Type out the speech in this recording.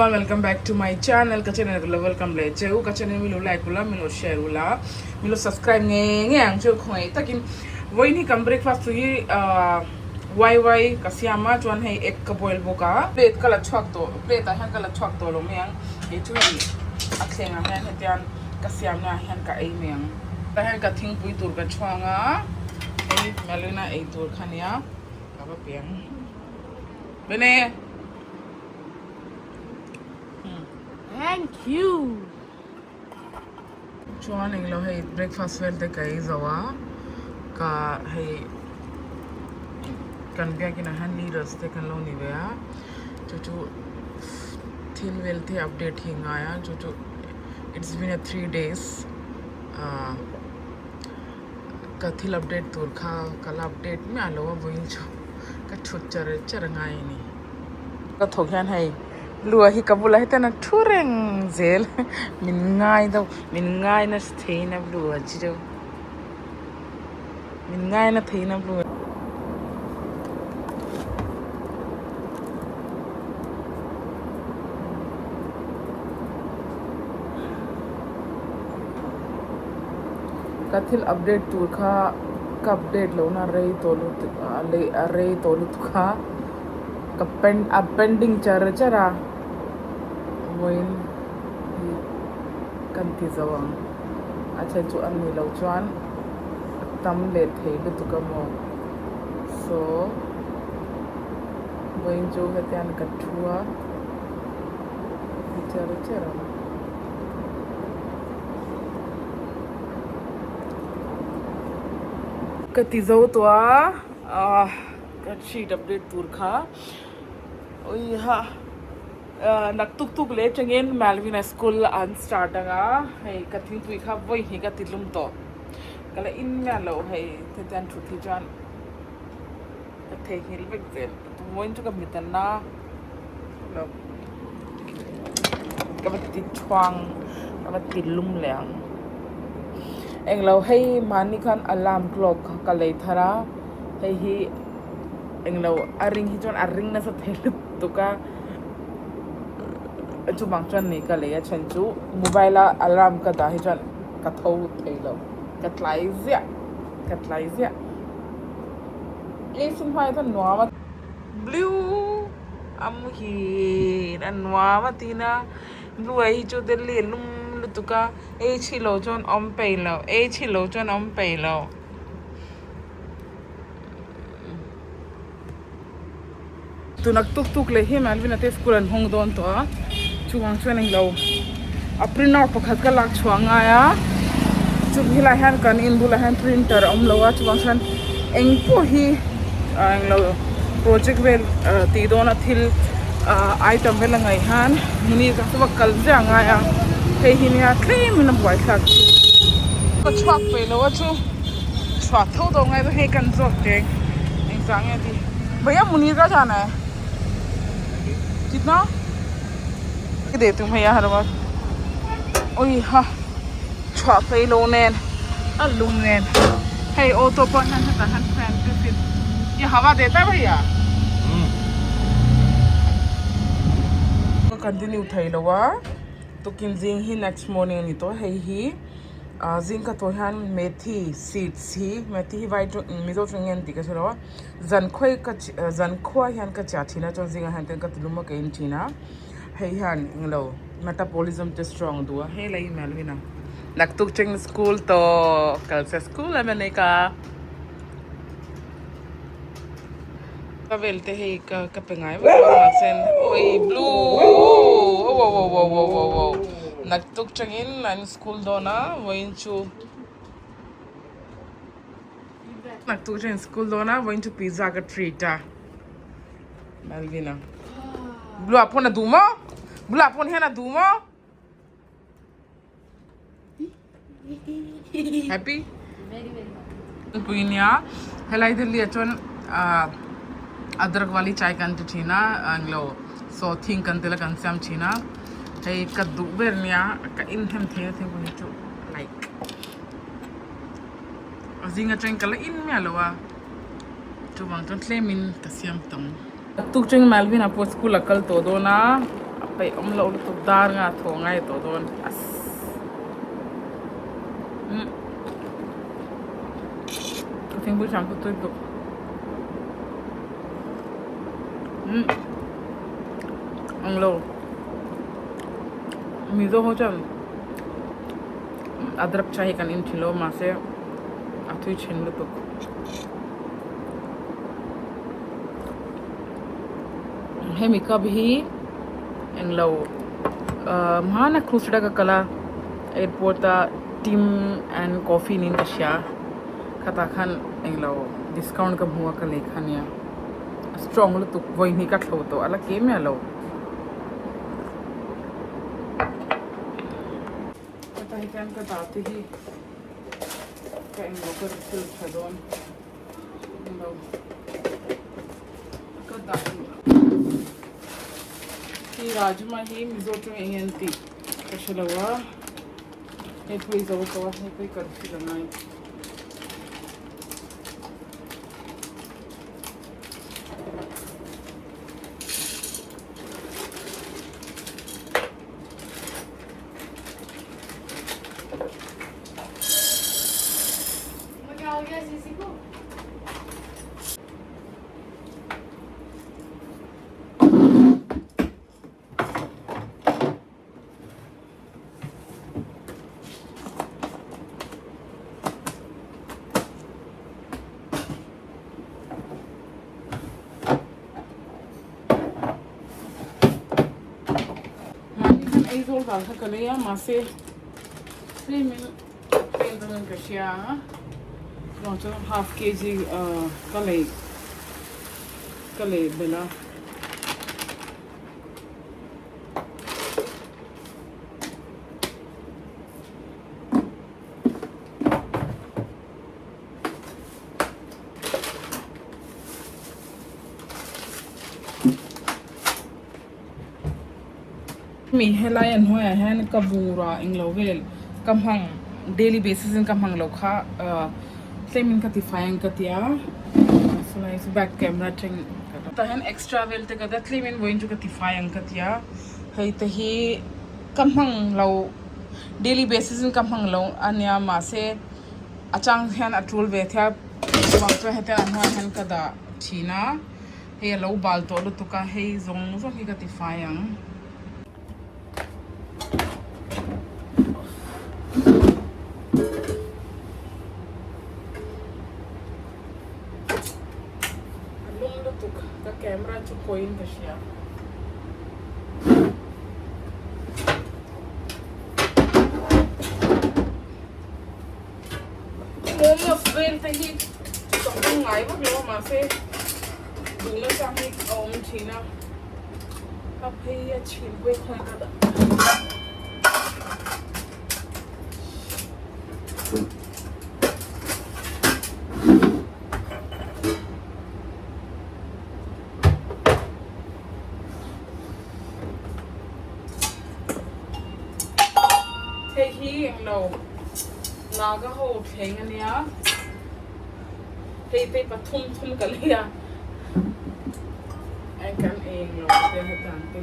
Welcome back to my channel. Kachana welcome le cheu kachana milo like ula milo share ula milo subscribe nge ang cheu khoi takin voini kam breakfast yi why kasiama chuan hei ek ka boil boka plate kala chhuak to plate a han kala chhuak to lo meang e chu hi a thlenga han hetian kasiam na han ka ei meang ta han ka thing pui tur ka chhuanga ei melina ei tur khania ka ba piang bene. Thank you. Chuan ing lo hei breakfast vel te kai zawa ka hei kan bia kina han leaders te kan lo ni bea chu thil vel te update hinga ya chu it's been a 3 days ka thil update tur kha kala update me alo wa boin chu ka thut char ngai ni ka thokhan hei lua hi kabula hi tana thureng zel min ngai na theina lua jiro min ngai na theina lua kathil update tur kha ka update lo na rei tolu kha ka pending chara Moin kan ti zawang acha chu an ni lo chuan tam le thei lu tu ka mo so moin chu hetian ka thua chara ka ti zo to ka sheet update tur kha oi ha nak tuk le changin Malvina school an start anga hei kathing tui kha voi hi ka tilum to kala in na lo hei tetan thuthi jan ka the hil bek zel tu moin chu ka mitan na lo ka ba ti thwang ka ba tilum leang eng lo hei mani khan alarm clock ka lei thara hei hi eng lo aring hi jon aring na sa thel tu ka chu bang chuan ni ka leya chen chu mobile alarm ka da hi chuan ka tho theilo ka tlai zia e sim hai ta nuama blue am hi an nuama tina blue hi chu de le lum lu tuka e chilo chuan om peilo tu nak tuk le hi Malvina te school an hong don to chuang chuan eng lo a printer pakhat ka lak chuanga ya chu hila han kan in bula han printer om lo wa chuang chuan eng po hi eng lo project vel ti dona thil item vel ngai han muni ka so kal janga ya hei hi nia claim na boy thak ko chwak pe lo wa chu chwa tho do ngai do he kan jok te eng sang ya ti भैया मुनीर का जाना है कितना दे तुम भैया हर बार ओए हाँ छुआ पे लोनेन अलूनेन है ऑटो पर हन फैन के फिर ये हवा देता है भैया तो कंटिन्यू उठाई लो वा तो किंजिंग ही नेक्स्ट मॉर्निंग नहीं तो है ही जिंक का तो हन मेथी सीड्स ही मेथी ही वाइट मिजो ट्रिंगन दिखे चलो जानखोई हन का चाचीना जो जिंग हन तेन का तुलुमा के इंचीना है हन इंगलो मेटाबॉलिज्म ते स्ट्रांग दुआ है लाई Malvina naktuk cheng school to kalse school amene ka velte he ka pengai wa sen oi blue wow naktuk chengin an school dona voinchu naktuk cheng school dona voinchu pizza ka treata Malvina blue apona duma blue apon hena duma happy very puinia helai dilli achon adrak wali chai kan china anglo so think kan tela kan sam china hey kaddu bernia ka in hem the boni chu like azinga chen kala in me alowa chu bang ton claim in kasiam tong tuk ching Malvina po school akal to do na ไปlo tu dar nga tho ngai to don as thing bu cham tu tu lo mizo ho chan adrak chahi kan in thilo ma se athui chen lu tu hemi kab hi englo mahana khusda ka kala airport ta team and coffee nin ka sha khata khan englo discount ka huwa ka lekhania strong lu tu voi ni ka thlo to ala ke me lo kata hi kan ka taati hi ka englo ka sil thadon englo ka taati hi rajma hi mizo to engenti kashalawa he pui zo ko he pui kar si lanai Izol dal ka kaleya mase 3 minute pendulum ka siya donc half kg kale bela mi helayan hoya han kabura inglovel kamhang daily basis in kamhang lokha semin kati fayang katia so nice back camera thing ta han extra vel te kada tlemin voin ju kati fayang katia hei te hi kamhang lo daily basis in kamhang lo anya ma se achang han atul ve thya wangcha heta anwa han kada thina he lo bal to lu tuka hei zong zong hi kati fayang the camera to point the share almost when the heat something I would know ma say do not something on china up here chin with kada hi lo naga ho thengania hei te pathum thum kalia ai kan eng lo te hatan te